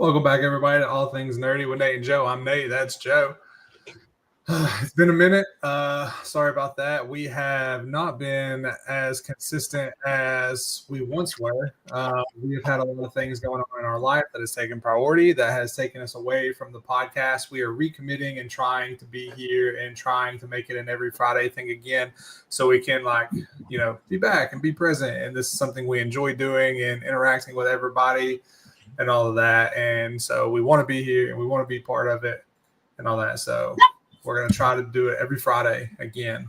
Welcome back, everybody, to All Things Nerdy with Nate and Joe. I'm Nate. That's Joe. It's been a minute. Sorry about that. We have not been as consistent as we once were. We have had a lot of things going on in our life that has taken priority, that has taken us away from the podcast. We are recommitting and trying to be here and trying to make it an every Friday thing again, so we can, be back and be present. And this is something we enjoy doing and interacting with everybody and all of that. And so we want to be here and we want to be part of it and all that. So we're going to try to do it every Friday again.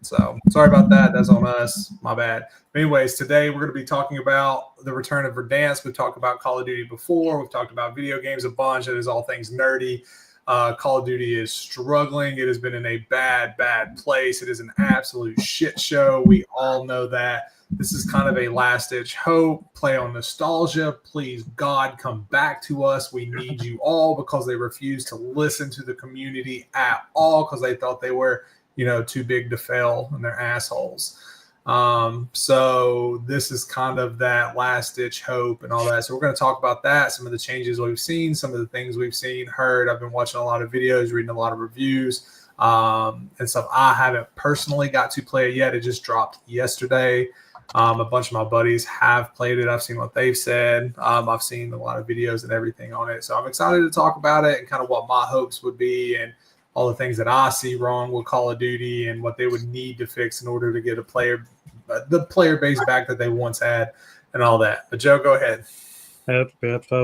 So sorry about that. That's on us. My bad. But anyways, today we're going to be talking about the return of Verdansk. We've talked about Call of Duty before. We've talked about video games a bunch. It is all things nerdy. Call of Duty is struggling. It has been in a bad place. It is an absolute shit show. We all know that. This is kind of a last-ditch hope, play on nostalgia. Please, God, come back to us. We need you all, because they refused to listen to the community at all because they thought they were, too big to fail and they're assholes. So this is kind of that last-ditch hope and all that. So we're going to talk about that, some of the changes we've seen, some of the things we've seen, heard. I've been watching a lot of videos, reading a lot of reviews and stuff. I haven't personally got to play it yet. It just dropped yesterday. A bunch of my buddies have played it. I've seen what they've said. I've seen a lot of videos and everything on it. So I'm excited to talk about it and kind of what my hopes would be and all the things that I see wrong with Call of Duty and what they would need to fix in order to get the player base back that they once had and all that. But Joe, go ahead. Yep.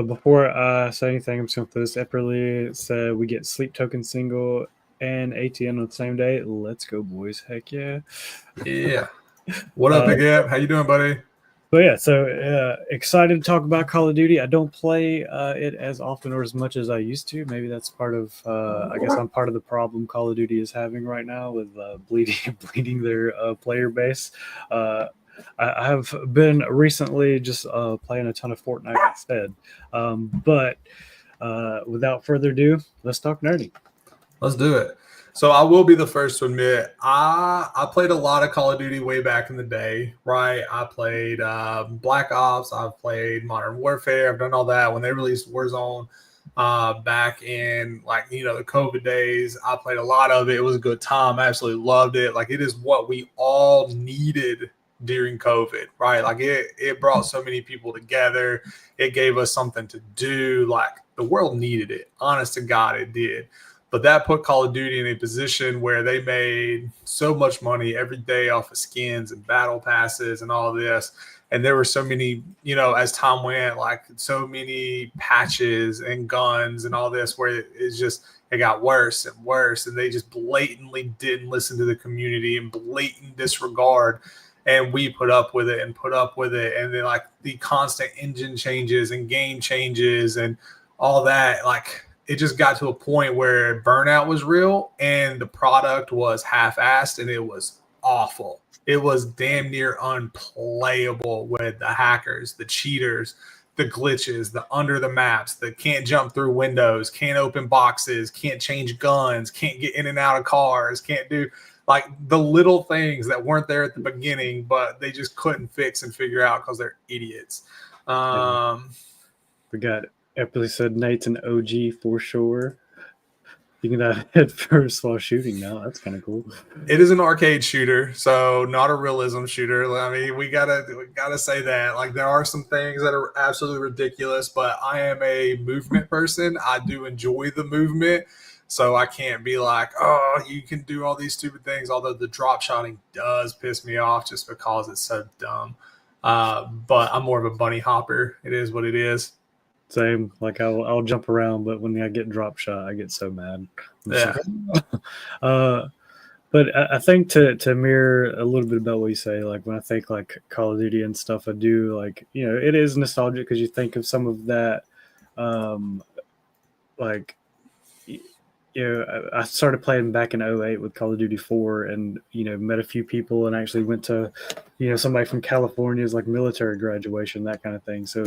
Before I say anything, I'm just going to throw this early. So we get Sleep Token single and ATN on the same day. Let's go, boys. Heck yeah. Yeah. What up, Big Ep? How you doing, buddy? But yeah, so excited to talk about Call of Duty. I don't play it as often or as much as I used to. Maybe that's part of, I guess I'm part of the problem Call of Duty is having right now with bleeding their player base. I have been recently just playing a ton of Fortnite instead. But without further ado, let's talk nerdy. Let's do it. So I will be the first to admit, I played a lot of Call of Duty way back in the day, right? I played Black Ops. I've played Modern Warfare. I've done all that. When they released Warzone back in, the COVID days, I played a lot of it. It was a good time. I absolutely loved it. It is what we all needed during COVID, right? It brought so many people together. It gave us something to do. The world needed it. Honest to God, it did. But that put Call of Duty in a position where they made so much money every day off of skins and battle passes and all this. And there were so many, as time went, so many patches and guns and all this, where it got worse and worse. And they just blatantly didn't listen to the community and blatant disregard. And we put up with it. And then the constant engine changes and game changes and all that, it just got to a point where burnout was real and the product was half-assed and it was awful. It was damn near unplayable with the hackers, the cheaters, the glitches, the under the maps, the can't jump through windows, can't open boxes, can't change guns, can't get in and out of cars, can't do the little things that weren't there at the beginning, but they just couldn't fix and figure out because they're idiots. We got it. Eppley said Nate's an OG for sure. You can head first while shooting now. That's kind of cool. It is an arcade shooter, so not a realism shooter. I mean, we gotta say that. There are some things that are absolutely ridiculous, but I am a movement person. I do enjoy the movement, so I can't be oh, you can do all these stupid things. Although the drop shotting does piss me off just because it's so dumb. But I'm more of a bunny hopper. It is what it is. Same. I'll jump around, but when I get drop shot, I get so mad. Yeah. But I think to mirror a little bit about what you say, when I think Call of Duty and stuff, I do it is nostalgic because you think of some of that, I started playing back in 2008 with Call of Duty 4 and, met a few people and actually went to, somebody from California's military graduation, that kind of thing. So,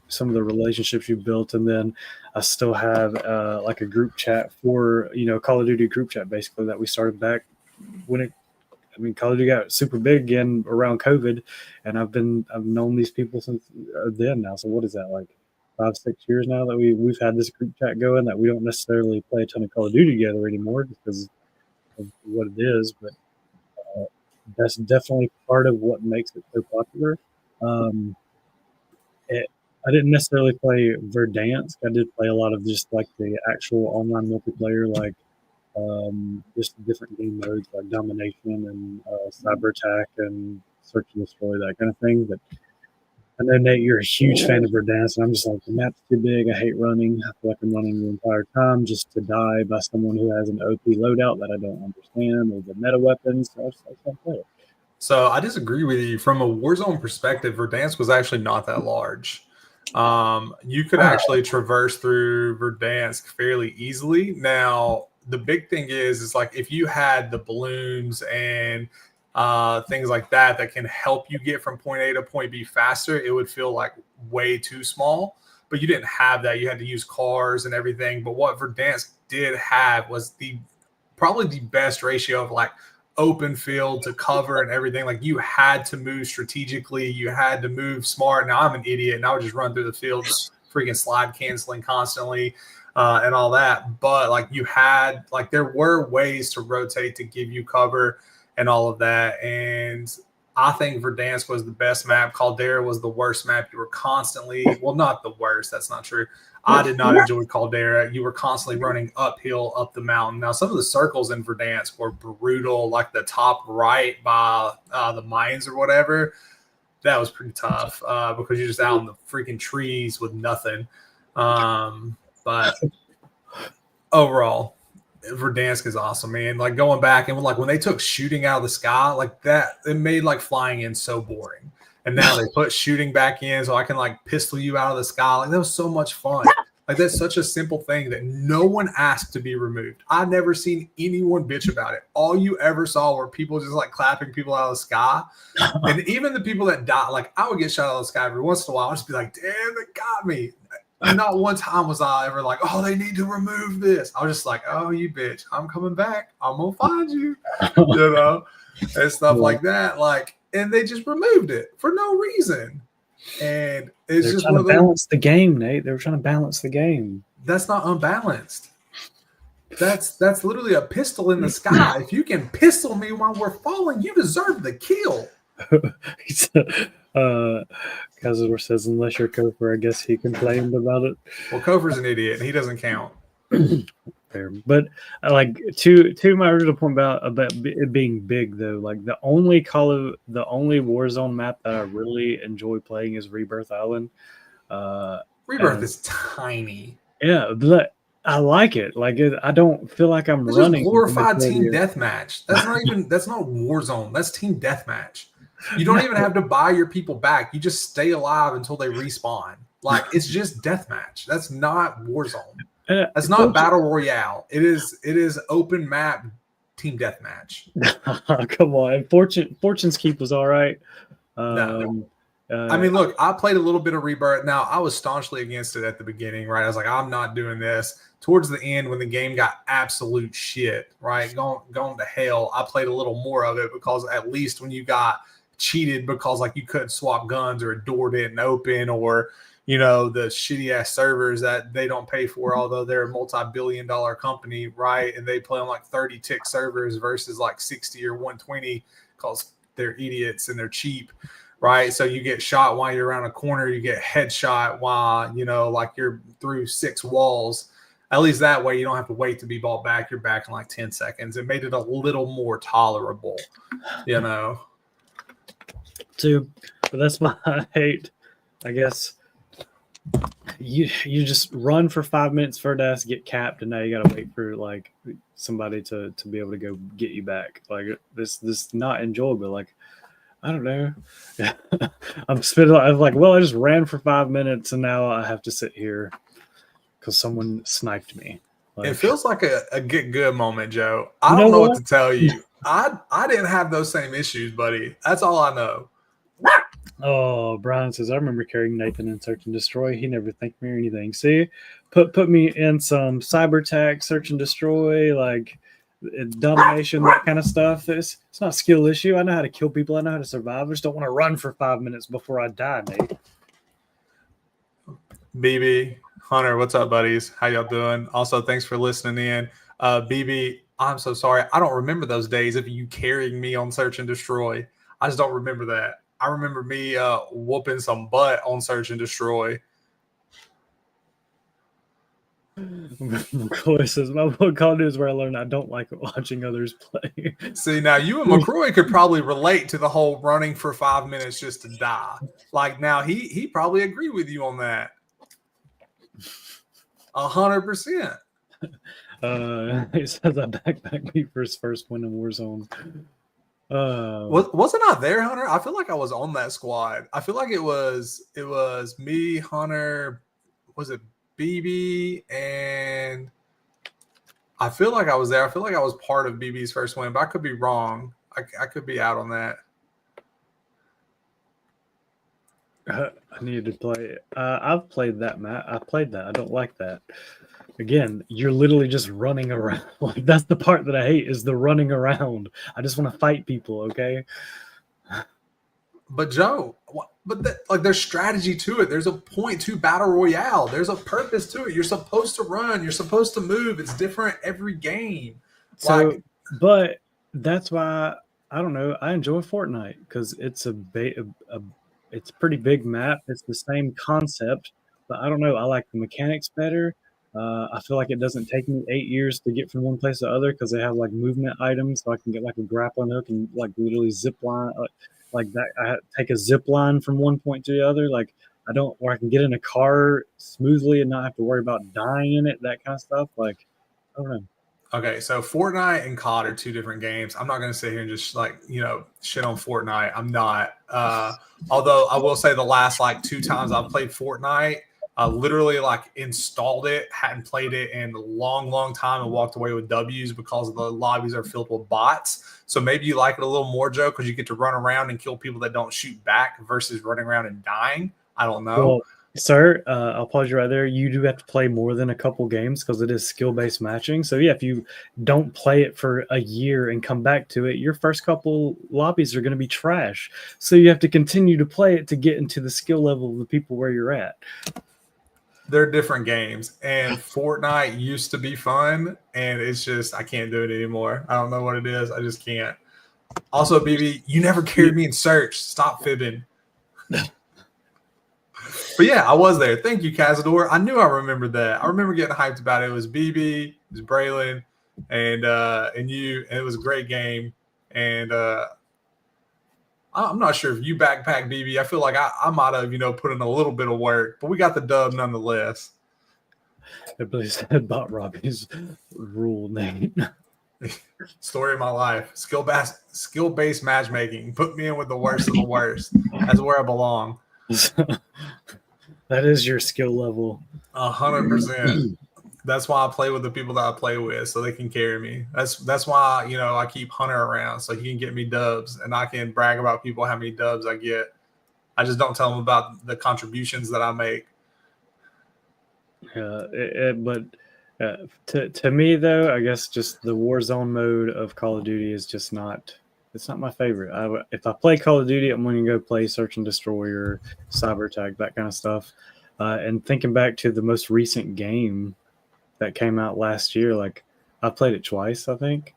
some of the relationships you built. And then I still have a group chat for, Call of Duty group chat, basically, that we started back when Call of Duty got super big again around COVID. And I've known these people since then now. So what is that, 5-6 years now that we've had this group chat going, that we don't necessarily play a ton of Call of Duty together anymore because of what it is, but that's definitely part of what makes it so popular. Um, I didn't necessarily play Verdansk. I did play a lot of just like the actual online multiplayer, like just different game modes like domination and cyber attack and search and destroy, that kind of thing. But I know, Nate, you're a huge fan of Verdansk, and I'm just like, the map's too big. I hate running. I feel like I'm running the entire time just to die by someone who has an OP loadout that I don't understand, or the meta weapons. So I just don't play it. So I disagree with you. From a Warzone perspective, Verdansk was actually not that large. You could actually traverse through Verdansk fairly easily. Now, the big thing is like if you had the balloons and things like that can help you get from point A to point B faster, it would feel like way too small. But you didn't have that. You had to use cars and everything. But what Verdansk did have was probably the best ratio of like open field to cover and everything. Like you had to move strategically, you had to move smart. Now I'm an idiot and I would just run through the field freaking slide canceling constantly and all that, but like you had, like there were ways to rotate to give you cover and all of that. And I think Verdansk was the best map. Caldera was the worst map. You were constantly, well, not the worst, that's not true. I did not enjoy Caldera. You were constantly running uphill up the mountain. Now, some of the circles in Verdansk were brutal, like the top right by the mines or whatever. That was pretty tough because you're just out in the freaking trees with nothing. But overall, Verdansk is awesome, man. Like going back and like when they took shooting out of the sky, like that, it made like flying in so boring. And now they put shooting back in so I can like pistol you out of the sky. Like that was so much fun. Like that's such a simple thing that no one asked to be removed. I've never seen anyone bitch about it. All you ever saw were people just like clapping people out of the sky. And even the people that died, like I would get shot out of the sky every once in a while. I'd just be like, damn, they got me. Not one time was I ever like, oh, they need to remove this. I was just like, oh, you bitch, I'm coming back. I'm going to find you, you know, and stuff like that. Like, and they just removed it for no reason. And it's They're just trying one to of those. balance the game, Nate. They were trying to balance the game. That's not unbalanced. That's literally a pistol in the sky. If you can pistol me while we're falling, you deserve the kill. Kazador says, unless you're Kofer, I guess he complained about it. Well, Kofer's an idiot, and he doesn't count. Fair. But like to my original point about it being big, though, like the only Warzone map that I really enjoy playing is Rebirth Island. Rebirth is tiny. Yeah, but I like it. Like I don't feel like I'm It's running. Just glorified team deathmatch. That's not Warzone. That's team deathmatch. You don't even have to buy your people back. You just stay alive until they respawn. Like it's just deathmatch. That's not Warzone. That's not battle royale. It is open map team deathmatch. Come on, Fortune's Keep was all right. No. I mean, look, I played a little bit of Rebirth. Now, I was staunchly against it at the beginning, right? I was like, I'm not doing this. Towards the end, when the game got absolute shit, right, going to hell, I played a little more of it because at least when you got cheated because like you couldn't swap guns or a door didn't open or you know the shitty ass servers that they don't pay for, although they're a multi-billion-dollar company, right? And they play on like 30 tick servers versus like 60 or 120 because they're idiots and they're cheap, right? So you get shot while you're around a corner, you get headshot while you know like you're through 6 walls. At least that way you don't have to wait to be bought back. You're back in like 10 seconds. It made it a little more tolerable, you know. Too, but that's why I hate. I guess you just run for 5 minutes for death, get capped, and now you gotta wait for like somebody to be able to go get you back. Like this not enjoyable. Like I don't know. I'm like, well, I just ran for 5 minutes and now I have to sit here because someone sniped me. Like, it feels like a get good moment, Joe. I don't know what to tell you. I didn't have those same issues, buddy. That's all I know. Oh, Brian says, I remember carrying Nathan in Search and Destroy. He never thanked me or anything. See, put me in some cyber attack, Search and Destroy, like domination, that kind of stuff. It's not a skill issue. I know how to kill people. I know how to survive. I just don't want to run for 5 minutes before I die, Nate. BB, Hunter, what's up, buddies? How y'all doing? Also, thanks for listening in. BB, I'm so sorry. I don't remember those days of you carrying me on Search and Destroy. I just don't remember that. I remember me whooping some butt on Search and Destroy. McCoy says, what Call of Duty is where I learned I don't like watching others play. See, now you and McCroy could probably relate to the whole running for 5 minutes just to die. Like, now he probably agree with you on that. 100%. He says I backpack me for his first win in Warzone. Wasn't I there, Hunter? I feel like I was on that squad. I feel like it was me, Hunter, was it BB, and I feel like I was there. I feel like I was part of BB's first win, but I could be wrong. I could be out on that. I needed to play. I've played that map. I played that. I don't like that. Again, you're literally just running around. Like, that's the part that I hate, is the running around. I just want to fight people. Okay. But Joe, there's strategy to it. There's a point to battle royale. There's a purpose to it. You're supposed to run. You're supposed to move. It's different every game. So, but that's why I don't know. I enjoy Fortnite because it's it's a pretty big map. It's the same concept, but I don't know. I like the mechanics better. I feel like it doesn't take me 8 years to get from one place to the other because they have like movement items, so I can get like a grappling hook and like literally zip line like that. I take a zip line from one point to the other. Like or I can get in a car smoothly and not have to worry about dying in it. That kind of stuff. Like, I don't know. Okay, so Fortnite and COD are two different games. I'm not going to sit here and just shit on Fortnite. I'm not. Although I will say the last 2 times I've played Fortnite, I literally installed it, hadn't played it in a long, long time, and walked away with W's because the lobbies are filled with bots. So maybe you like it a little more, Joe, because you get to run around and kill people that don't shoot back versus running around and dying. I don't know. Well, sir, I'll pause you right there. You do have to play more than a couple games because it is skill-based matching. So yeah, if you don't play it for a year and come back to it, your first couple lobbies are going to be trash. So you have to continue to play it to get into the skill level of the people where you're at. They're different games, and Fortnite used to be fun, and it's just I can't do it anymore. I don't know what it is. I just can't. Also, BB, you never carried me in search. Stop fibbing. But yeah, I was there. Thank you, Cazador. I knew I remembered that. I remember getting hyped about it. It was BB, it was Braylon, and you, and it was a great game. And I'm not sure if you backpack BB. I feel like I might have, put in a little bit of work, but we got the dub nonetheless. Everybody said Bot Robbie's rule name. Story of my life. Skill-based matchmaking. Put me in with the worst of the worst. That's where I belong. That is your skill level. 100%. That's why I play with the people that I play with, so they can carry me. That's why I keep Hunter around, so he can get me dubs, and I can brag about people how many dubs I get. I just don't tell them about the contributions that I make. But to me though, I guess just the Warzone mode of Call of Duty is just not. It's not my favorite. If I play Call of Duty, I'm going to go play Search and Destroy or Cyber Tag, that kind of stuff. And thinking back to the most recent game that came out last year, I played it twice, I think.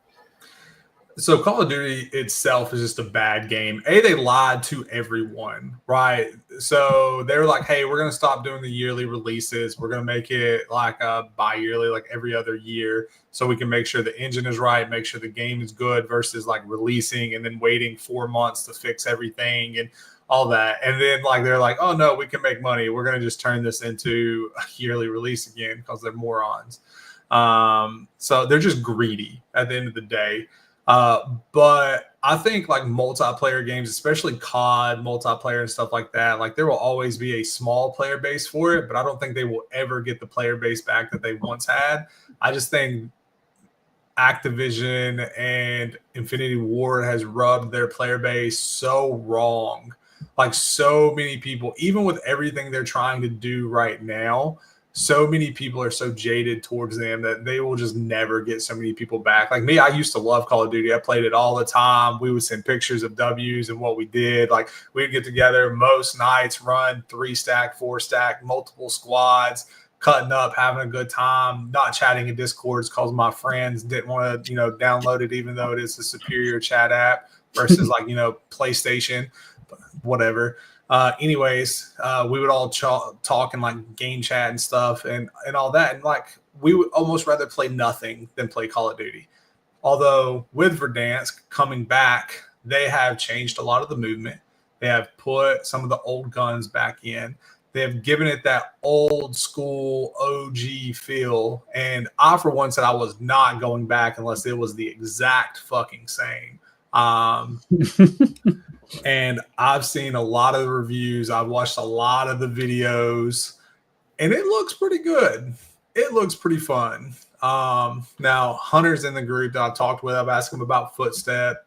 So Call of Duty itself is just a bad game. They lied to everyone, right? So they were like, hey, we're going to stop doing the yearly releases. We're going to make it bi-yearly, like every other year, so we can make sure the engine is right, make sure the game is good versus releasing and then waiting 4 months to fix everything and all that. And then they're like, oh, no, we can make money. We're going to just turn this into a yearly release again because they're morons. So they're just greedy at the end of the day. But I think multiplayer games, especially COD multiplayer and stuff like that, there will always be a small player base for it, but I don't think they will ever get the player base back that they once had. I just think Activision and Infinity Ward has rubbed their player base so wrong. So many people, even with everything they're trying to do right now, so many people are so jaded towards them that they will just never get so many people back. Like me, I used to love Call of Duty. I played it all the time. We would send pictures of W's and what we did. Like we'd get together most nights, run 3-stack, 4-stack, multiple squads, cutting up, having a good time, not chatting in Discords because my friends didn't want to, download it, even though it is a superior chat app versus like, PlayStation, whatever. Anyways, we would all talk and like game chat and stuff and all that. And like, we would almost rather play nothing than play Call of Duty. Although with Verdansk coming back, they have changed a lot of the movement. They have put some of the old guns back in. They have given it that old school OG feel. And I, for one, said I was not going back unless it was the exact fucking same. And I've seen a lot of the reviews. I've watched a lot of the videos, and it looks pretty good. It looks pretty fun. Now, Hunter's in the group that I've talked with. I've asked him about footstep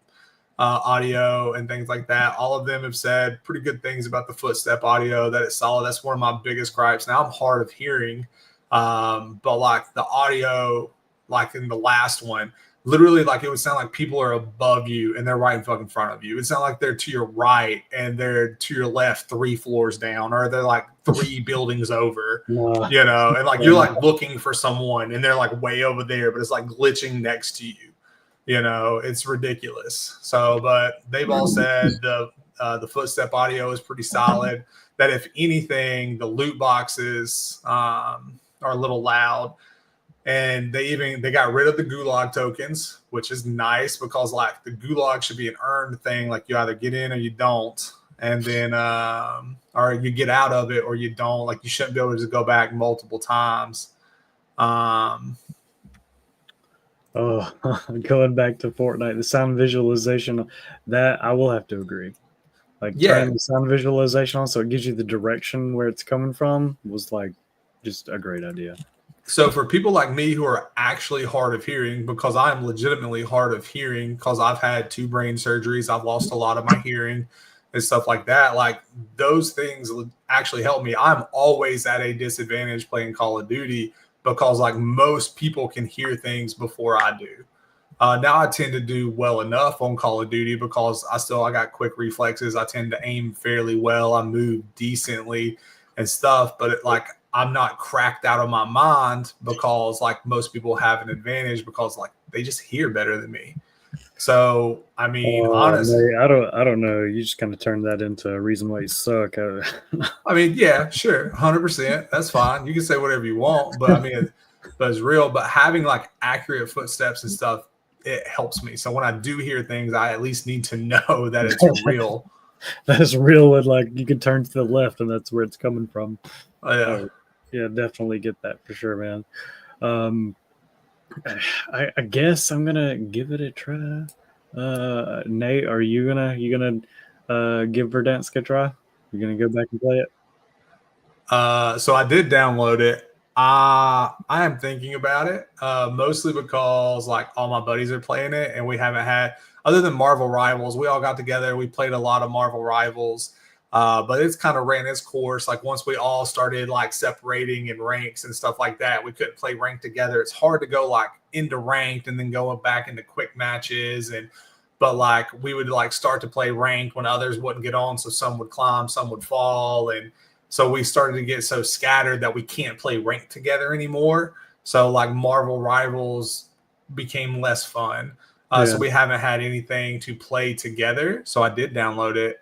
audio and things like that. All of them have said pretty good things about the footstep audio, that it's solid. That's one of my biggest gripes. Now, I'm hard of hearing, but like the audio, like in the last one, literally, like it would sound like people are above you and they're right in fucking front of you. It's not like they're to your right and they're to your left 3 floors down, or they're like 3 buildings over, and like you're like looking for someone and they're like way over there, but it's like glitching next to you. It's ridiculous. So, but they've all said the footstep audio is pretty solid. That if anything, the loot boxes are a little loud. And they got rid of the gulag tokens, which is nice because like the gulag should be an earned thing. Like you either get in or you don't, and then or you get out of it or you don't. Like you shouldn't be able to just go back multiple times. Going back to Fortnite, the sound visualization, that I will have to agree. Like turning the sound visualization on so it gives you the direction where it's coming from was like just a great idea. So for people like me who are actually hard of hearing, because I'm legitimately hard of hearing because I've had 2 brain surgeries, I've lost a lot of my hearing and stuff like that. Like those things actually help me. I'm always at a disadvantage playing Call of Duty because like most people can hear things before I do. Now I tend to do well enough on Call of Duty because I got quick reflexes. I tend to aim fairly well. I move decently and stuff, but I'm not cracked out of my mind because like most people have an advantage because like they just hear better than me. So I mean, honestly, I don't know. You just kind of turned that into a reason why you suck. I mean, yeah, sure, 100%. That's fine. You can say whatever you want, but I mean, but it's real. But having like accurate footsteps and stuff, it helps me. So when I do hear things, I at least need to know that it's real. That's real, and like you can turn to the left, and that's where it's coming from. Oh yeah. Yeah, definitely get that for sure, man. I guess I'm gonna give it a try. Nate, are you gonna give Verdansk a try? You're gonna go back and play it? So I did download it. I am thinking about it, mostly because like all my buddies are playing it, and we haven't had, other than Marvel Rivals, we all got together. We played a lot of Marvel Rivals. But it's kind of ran its course. Like once we all started like separating in ranks and stuff like that, we couldn't play ranked together. It's hard to go like into ranked and then go back into quick matches. But like we would like start to play ranked when others wouldn't get on. So some would climb, some would fall. And so we started to get so scattered that we can't play ranked together anymore. So like Marvel Rivals became less fun. So we haven't had anything to play together. So I did download it.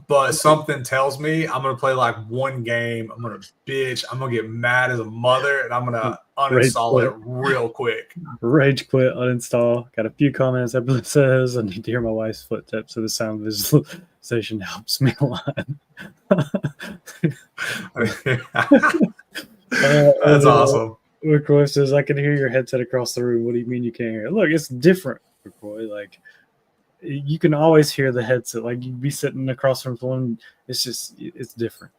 But something tells me I'm going to play like one game. I'm going to bitch. I'm going to get mad as a mother, and I'm going to uninstall it real quick. Rage quit, uninstall. Got a few comments. Everyone says, I need to hear my wife's footsteps, so the sound visualization helps me a lot. That's awesome. McCoy says, I can hear your headset across the room. What do you mean you can't hear it? Look, it's different, McCoy. Like, you can always hear the headset. Like you'd be sitting across from someone. It's different.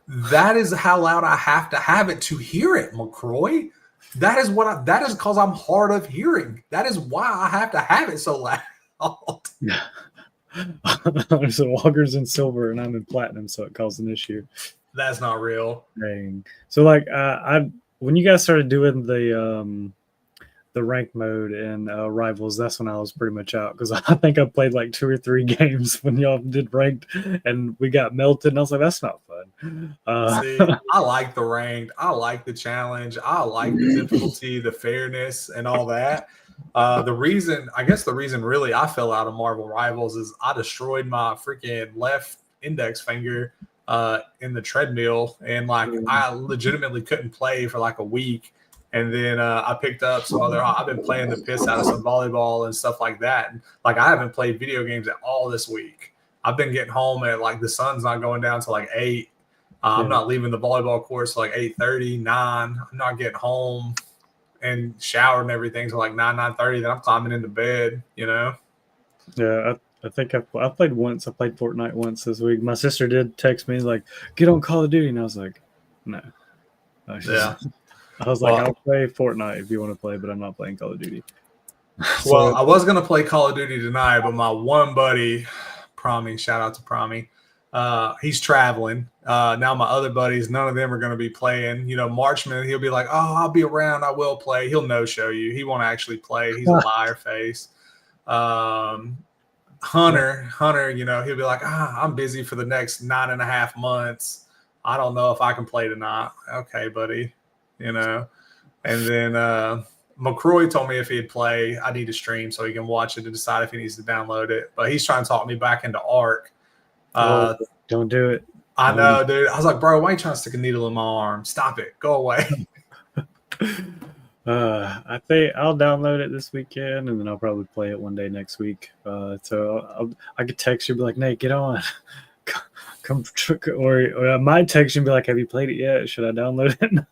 That is how loud I have to have it to hear it, McCroy. That is because I'm hard of hearing. That is why I have to have it so loud. So Walker's in silver and I'm in platinum, so it caused an issue. That's not real. Dang. So like I when you guys started doing the rank mode and rivals, that's when I was pretty much out because I think I played like 2 or 3 games when y'all did ranked and we got melted and I was like, that's not fun. See, I like the ranked. I like the challenge. I like the difficulty, the fairness, and all that. I guess the reason really I fell out of Marvel Rivals is I destroyed my freaking left index finger in the treadmill, and like I legitimately couldn't play for like a week. And then I picked up some other. I've been playing the piss out of some volleyball and stuff like that. And like I haven't played video games at all this week. I've been getting home at like the sun's not going down till like 8. I'm not leaving the volleyball course till like 8:30, 9. I'm not getting home and showered and everything till like 9:30. Then I'm climbing into bed. Yeah, I think I played once. I played Fortnite once this week. My sister did text me like, "Get on Call of Duty," and I was like, "No." Yeah. I was like, "I'll play Fortnite if you want to play, but I'm not playing Call of Duty." Well, I was gonna play Call of Duty tonight, but my one buddy, Promi, shout out to Promi, he's traveling. Now my other buddies, none of them are gonna be playing. Marchman, he'll be like, "Oh, I'll be around. I will play." He'll no-show you. He won't actually play. He's a liar face. Hunter, he'll be like, "I'm busy for the next 9.5 months. I don't know if I can play tonight." Okay, buddy. And then McCroy told me if he'd play, I need to stream so he can watch it and decide if he needs to download it. But he's trying to talk me back into Ark. Don't do it. I know, dude. I was like, bro, why are you trying to stick a needle in my arm? Stop it. Go away. I think I'll download it this weekend and then I'll probably play it one day next week. So I could text you and be like, "Nate, get on." Come, or I might text you and be like, "Have you played it yet? Should I download it?"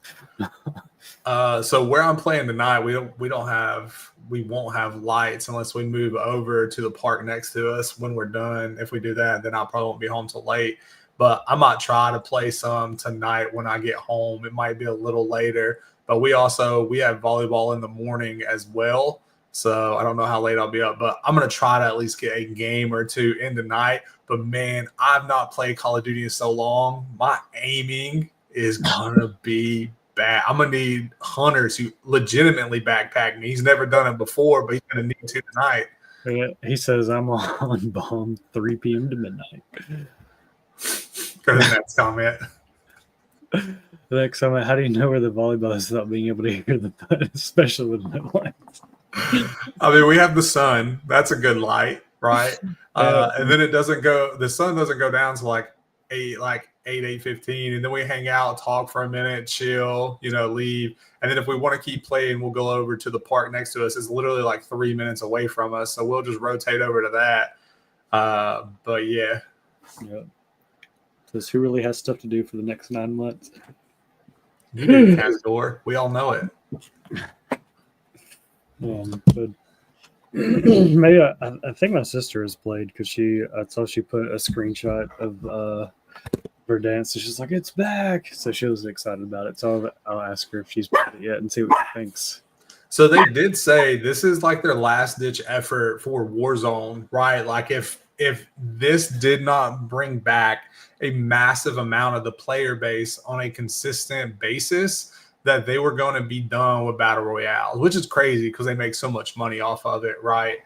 So where I'm playing tonight, we won't have lights unless we move over to the park next to us. When we're done, if we do that, then I probably won't be home till late. But I might try to play some tonight when I get home. It might be a little later, but we have volleyball in the morning as well. So I don't know how late I'll be up, but I'm going to try to at least get a game or two in tonight. But man, I've not played Call of Duty in so long. My aiming is going to be bad. I'm going to need hunters who legitimately backpack me. He's never done it before, but he's going to need to tonight. He says I'm on bomb 3 p.m. to midnight. Go to the next comment. The next comment, how do you know where the volleyball is without being able to hear the thud, especially with no lights? I mean, we have the sun. That's a good light, right? And then the sun doesn't go down to like 8:15, and then we hang out, talk for a minute, chill, leave. And then if we want to keep playing, we'll go over to the park next to us. It's literally like 3 minutes away from us, so we'll just rotate over to that. But yeah. Yep. Says who really has stuff to do for the next 9 months? You do, Castore. We all know it. But maybe I think my sister has played because I saw she put a screenshot of Verdansk. So she's like, "It's back!" So she was excited about it. So I'll ask her if she's played it yet and see what she thinks. So they did say this is like their last ditch effort for Warzone, right? Like if this did not bring back a massive amount of the player base on a consistent basis, that they were going to be done with Battle Royale, which is crazy because they make so much money off of it, right?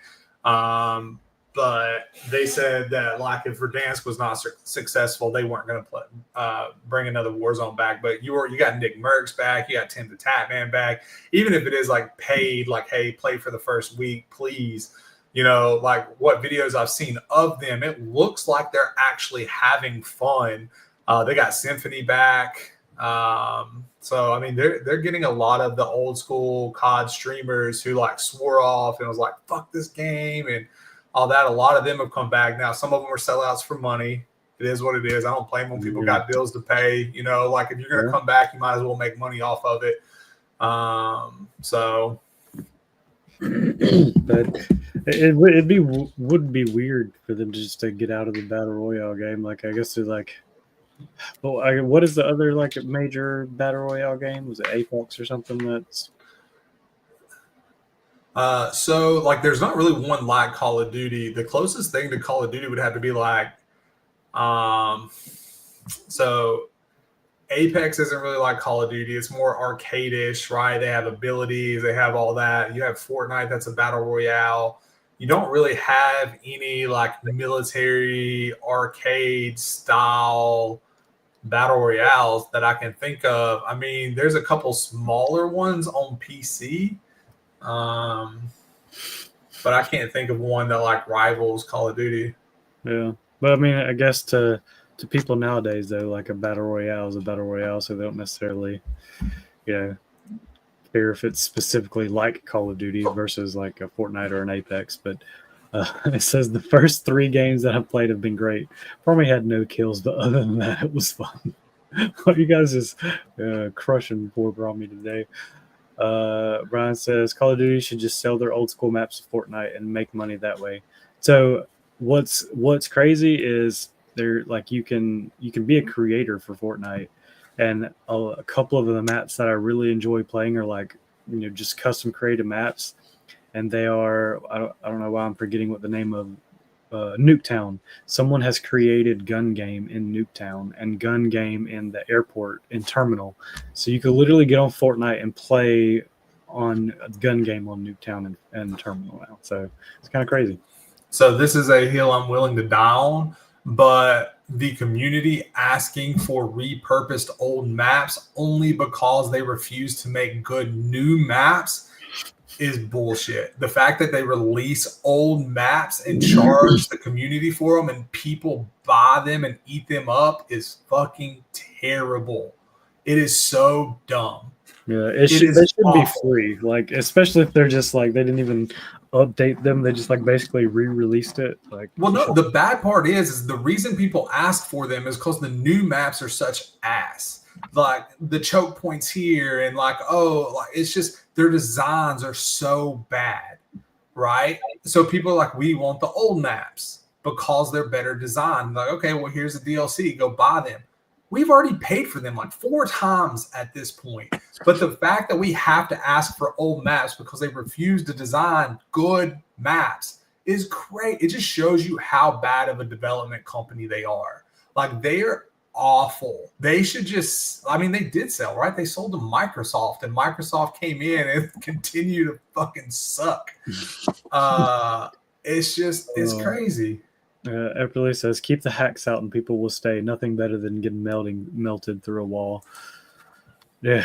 But they said that like if Verdansk was not successful, they weren't going to bring another Warzone back. But you got Nick Merckx back, you got Tim the Tatman back. Even if it is like paid, like, hey, play for the first week, please. Like what videos I've seen of them, it looks like they're actually having fun. They got Symphony back. So I mean they're getting a lot of the old school COD streamers who like swore off and was like, "Fuck this game," and all that. A lot of them have come back now. Some of them are sellouts for money. It is what it is. I don't blame them. People got bills to pay. Like if you're gonna come back, you might as well make money off of it. So but it would be weird for them just to get out of the Battle Royale game. Like I guess they're like, well, what is the other like major Battle Royale game? Was it Apex or something? That's so like there's not really one like Call of Duty. The closest thing to Call of Duty would have to be like so Apex isn't really like Call of Duty. It's more arcade-ish, right? They have abilities, they have all that. You have Fortnite, that's a battle royale. You don't really have any like military arcade style battle royales that I can think of. I mean, there's a couple smaller ones on PC, but I can't think of one that like rivals Call of Duty. Yeah, but I mean, I guess to people nowadays though, like a battle royale is a battle royale, so they don't necessarily, you know, care if it's specifically like Call of Duty versus like a Fortnite or an Apex. But it says the first 3 games that I've played have been great. Probably had no kills, but other than that, it was fun. Well, you guys is crushing poor Brahmi today. Brian says Call of Duty should just sell their old school maps to Fortnite and make money that way. So what's crazy is they're like you can be a creator for Fortnite, and a couple of the maps that I really enjoy playing are like just custom created maps, and they are I don't know why I'm forgetting what the name of Nuketown. Someone has created gun game in Nuketown and gun game in the airport in terminal, so you could literally get on Fortnite and play on a gun game on Nuketown and terminal now. So it's kind of crazy. So this is a hill I'm willing to die on, but the community asking for repurposed old maps only because they refuse to make good new maps is bullshit. The fact that they release old maps and charge the community for them and people buy them and eat them up is fucking terrible. It is so dumb. Yeah, they should be free. Like, especially if they're just like they didn't even update them; they just like basically re-released it. Like, well, no, the bad part is the reason people ask for them is because the new maps are such ass. Like the choke points here, and like it's just their designs are so bad, right? So people are like, we want the old maps because they're better designed. Like, okay, well, here's the DLC, go buy them. We've already paid for them like 4 times at this point. But the fact that we have to ask for old maps because they refuse to design good maps is great. It just shows you how bad of a development company they are. Like, they're awful. They should just, I mean, they did sell, right? They sold to Microsoft, and Microsoft came in and continued to fucking suck. It's crazy. Epperly says, keep the hacks out and people will stay. Nothing better than getting melted through a wall. Yeah.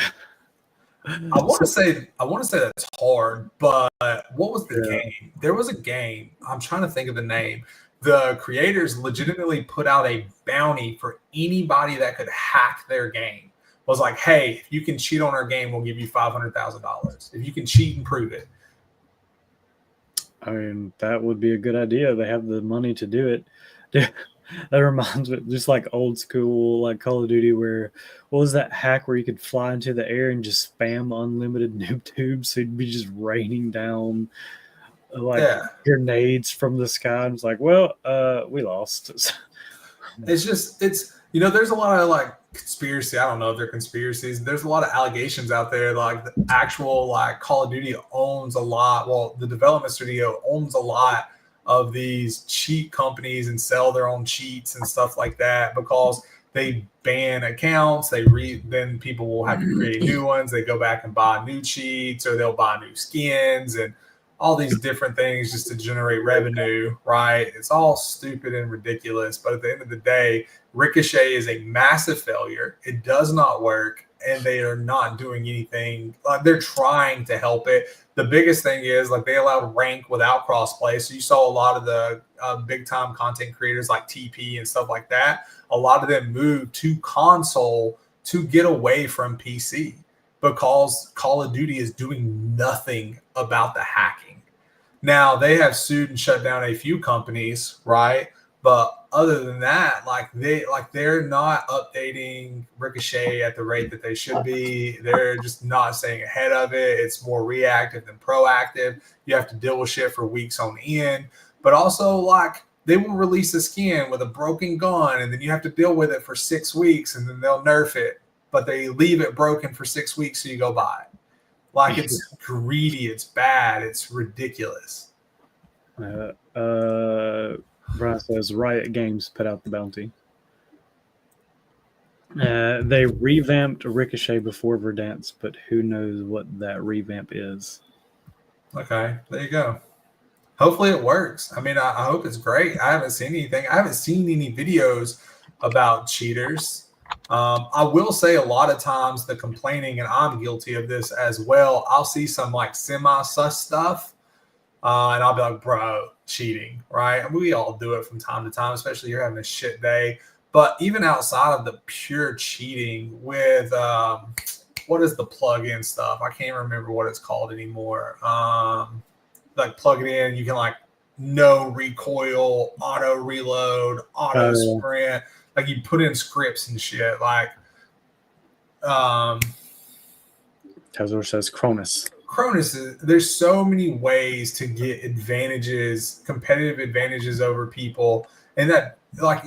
I want to say that's hard, but what was the game? There was a game. I'm trying to think of the name. The creators legitimately put out a bounty for anybody that could hack their game. Was like, hey, if you can cheat on our game, we'll give you $500,000. If you can cheat and prove it. I mean, that would be a good idea. They have the money to do it. That reminds me, just like old school, like Call of Duty, where what was that hack where you could fly into the air and just spam unlimited noob tubes? So it'd be just raining down like grenades from the sky. And it's like, well, we lost. It's there's a lot of like conspiracy. I don't know if they're conspiracies. There's a lot of allegations out there. Like the actual like Call of Duty owns a lot. Well, the development studio owns a lot of these cheat companies and sell their own cheats and stuff like that because they ban accounts. Then people will have to create new ones. They go back and buy new cheats, or they'll buy new skins and all these different things just to generate revenue, right? It's all stupid and ridiculous. But at the end of the day, Ricochet is a massive failure. It does not work, and they are not doing anything. Like, they're trying to help it. The biggest thing is like they allowed rank without crossplay. So you saw a lot of the big time content creators like TP and stuff like that. A lot of them moved to console to get away from PC because Call of Duty is doing nothing about the hacking. Now, they have sued and shut down a few companies, right? But other than that, they're not updating Ricochet at the rate that they should be. They're just not staying ahead of it. It's more reactive than proactive. You have to deal with shit for weeks on end. But also, like, they will release a skin with a broken gun, and then you have to deal with it for 6 weeks, and then they'll nerf it. But they leave it broken for 6 weeks, so you go buy it. Like, it's greedy, it's bad, it's ridiculous. Brian says Riot Games put out the bounty. They revamped Ricochet before Verdansk, but who knows what that revamp is. Okay, there you go. Hopefully it works. I mean, I hope it's great. I haven't seen anything. I haven't seen any videos about cheaters. I will say a lot of times the complaining, and I'm guilty of this as well. I'll see some like semi-sus stuff, and I'll be like, bro, cheating, right? And we all do it from time to time, especially if you're having a shit day. But even outside of the pure cheating with what is the plug-in stuff? I can't remember what it's called anymore. Like plug it in, you can like no recoil, auto reload, auto sprint. Like you put in scripts and shit. Like Kazor says Cronus. There's so many ways to get advantages, competitive advantages over people, and that like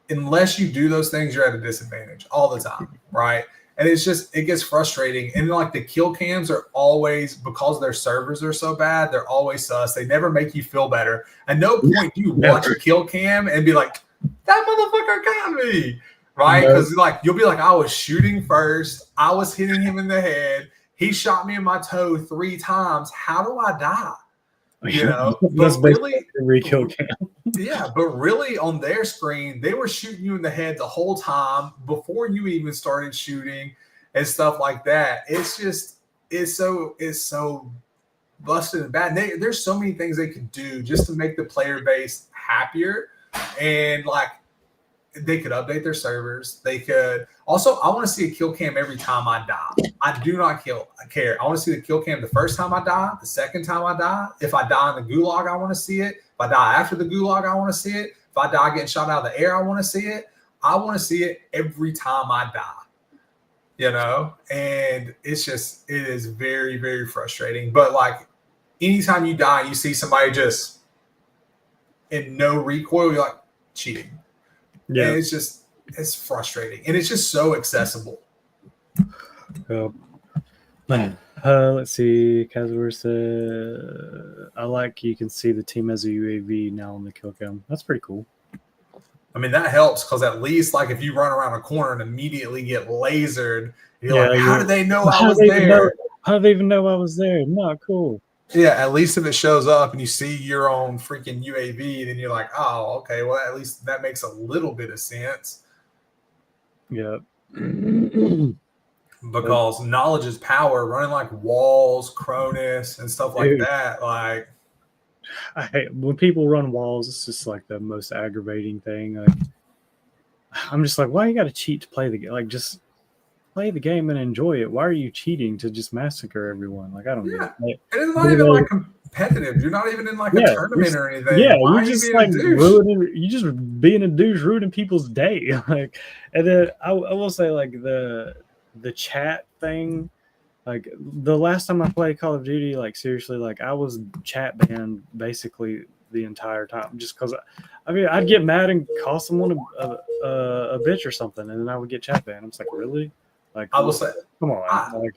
unless you do those things, you're at a disadvantage all the time, right? And it gets frustrating. And like the kill cams are always, because their servers are so bad, they're always sus. They never make you feel better. At no point do you watch a kill cam and be like, that motherfucker got me, right? Because like you'll be like, I was shooting first, I was hitting him in the head, he shot me in my toe 3 times. How do I die? You know, that's really re-kill cam. Yeah, but really on their screen, they were shooting you in the head the whole time before you even started shooting and stuff like that. It's so busted and bad. There's so many things they could do just to make the player base happier, and like they could update their servers. They could also. I want to see a kill cam every time I die. I do not care. I want to see the kill cam the first time I die, the second time I die. If I die in the gulag, I want to see it. If I die after the gulag, I want to see it. If I die getting shot out of the air, I want to see it. I want to see it every time I die. You know, and it is very, very frustrating. But like anytime you die, you see somebody just in no recoil, you're like cheating. Yeah, and it's frustrating, and it's just so accessible. Let's see. Kazur said, I like you can see the team as a UAV now on the kill cam. That's pretty cool. I mean, that helps because at least like if you run around a corner and immediately get lasered, you're like, how did they know I was there? How do they even know I was there? Not cool. Yeah, at least if it shows up and you see your own freaking UAV, then you're like, oh, okay, well, at least that makes a little bit of sense. Yeah. Because knowledge is power, running like walls, Cronus, and stuff like that. Like, I hate when people run walls. It's just like the most aggravating thing. Like, I'm just like, why you got to cheat to play the game? Like, just play the game and enjoy it. Why are you cheating to just massacre everyone? Like, I don't get it. Like, and it's not even like competitive. You're not even in like a tournament or anything. Yeah, you're just like ruining. You just being a douche, ruining people's day. Like, and then I will say like the chat thing. Like the last time I played Call of Duty, like seriously, like I was chat banned basically the entire time, just because. I mean, I'd get mad and call someone a bitch or something, and then I would get chat banned. I'm just like, really? Like, I will say, come on.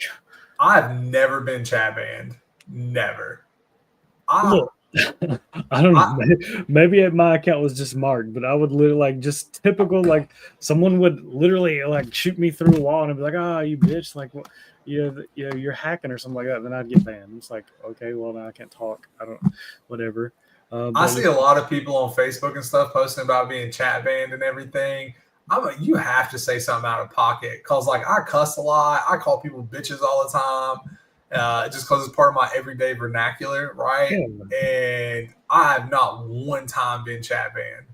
I've never been chat banned. Never. I don't know. Maybe my account was just marked, but I would literally like just typical like someone would literally like shoot me through a wall and I'd be like, "Ah, you bitch!" Like, well, you're hacking or something like that. Then I'd get banned. It's like, okay, well now I can't talk. I don't, whatever. I see a lot of people on Facebook and stuff posting about being chat banned and everything. You have to say something out of pocket because like I cuss a lot. I call people bitches all the time. Just because it's part of my everyday vernacular, right? Yeah. And I have not one time been chat banned.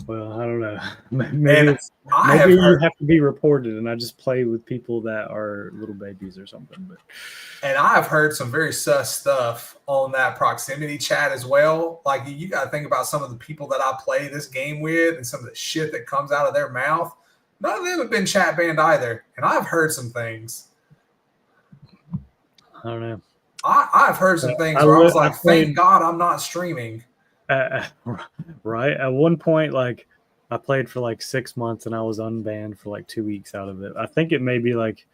Well, I don't know. Maybe you have to be reported, and I just play with people that are little babies or something. But and I've heard some very sus stuff on that proximity chat as well. Like you got to think about some of the people that I play this game with, and some of the shit that comes out of their mouth. None of them have been chat banned either, and I've heard some things. I don't know. I've heard some things where I was like, thank God I'm not streaming. Right. At one point, like I played for like 6 months and I was unbanned for like 2 weeks out of it. I think it may be like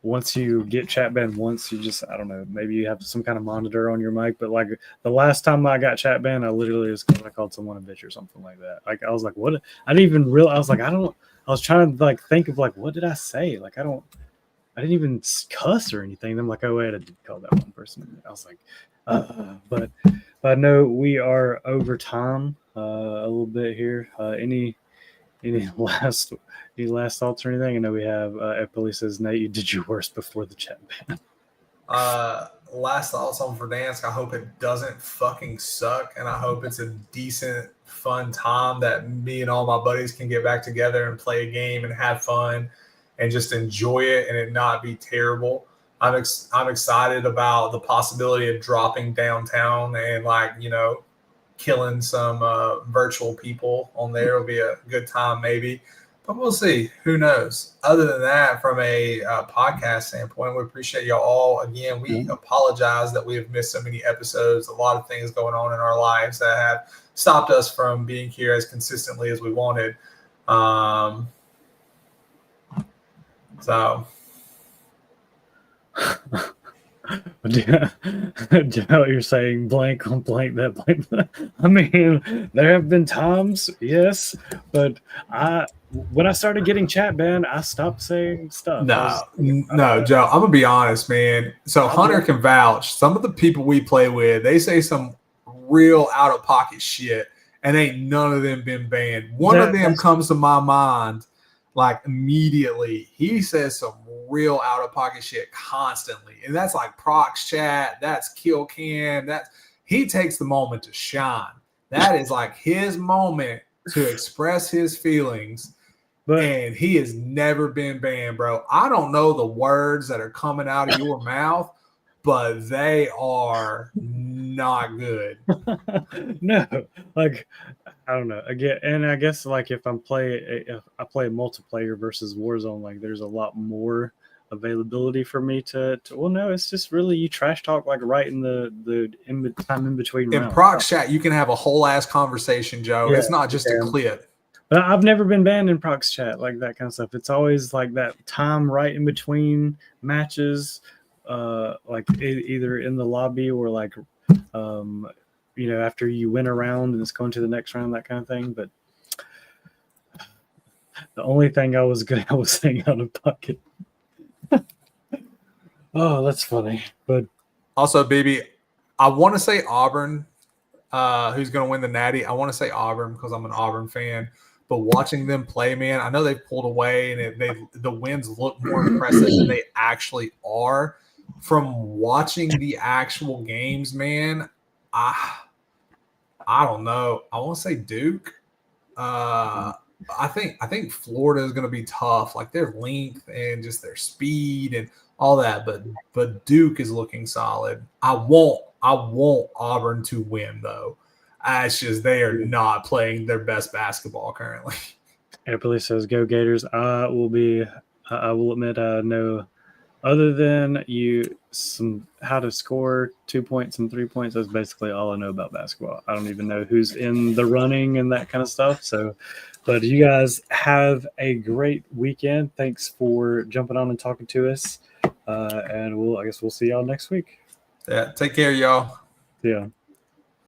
once you get chat banned once, you just, I don't know, maybe you have some kind of monitor on your mic. But like the last time I got chat banned, I literally was because I called someone a bitch or something like that. Like I was like, what? I didn't even realize. I was like, I don't was trying to like think of like what did I say? Like I didn't even cuss or anything. I'm like, oh wait, I did call that one person. I was like, but I know we are over time a little bit here. Any last thoughts or anything? I know we have Eppley says, Nate, you did your worst before the chat ban. Last thoughts on Verdansk. I hope it doesn't fucking suck, and I hope it's a decent, fun time that me and all my buddies can get back together and play a game and have fun and just enjoy it and it not be terrible. I'm excited about the possibility of dropping downtown and killing some virtual people on there. It'll be a good time maybe. But we'll see. Who knows? Other than that, from a podcast standpoint, we appreciate y'all all. Again, we apologize that we have missed so many episodes. A lot of things going on in our lives that have stopped us from being here as consistently as we wanted. So. Do you know what you're saying? Blank on blank that blank. I mean, there have been times, yes, but when I started getting chat banned, I stopped saying stuff. No, Joe, I'm gonna be honest, man. So Hunter can vouch. Some of the people we play with, they say some real out of pocket shit, and ain't none of them been banned. One of them comes to my mind. Like immediately, he says some real out of pocket shit constantly, and that's like prox chat, that's kill cam, he takes the moment to shine. That is like his moment to express his feelings, and he has never been banned, bro. I don't know the words that are coming out of your mouth, but they are not good. No, like. I don't know. Again, and I guess like if I play multiplayer versus Warzone, like there's a lot more availability for me to well, no, it's just really you trash talk like right in the time in between. In prox chat, you can have a whole ass conversation, Joe. Yeah, it's not just a clip. But I've never been banned in prox chat, like that kind of stuff. It's always like that time right in between matches, like either in the lobby or like after you win a round and it's going to the next round, that kind of thing. But the only thing I was saying out of pocket. Oh, that's funny. But also, baby, I want to say Auburn, who's going to win the Natty. I want to say Auburn because I'm an Auburn fan. But watching them play, man, I know they've pulled away and the wins look more impressive than they actually are. From watching the actual games, man, I don't know. I want to say Duke. I think Florida is going to be tough, like their length and just their speed and all that. But Duke is looking solid. I want Auburn to win though. It's just they are not playing their best basketball currently. Eppley says, "Go Gators." I will admit, no. Other than how to score 2 points and 3 points, that's basically all I know about basketball. I don't even know who's in the running and that kind of stuff. So, but you guys have a great weekend. Thanks for jumping on and talking to us. And I guess we'll see y'all next week. Yeah. Take care, y'all. Yeah.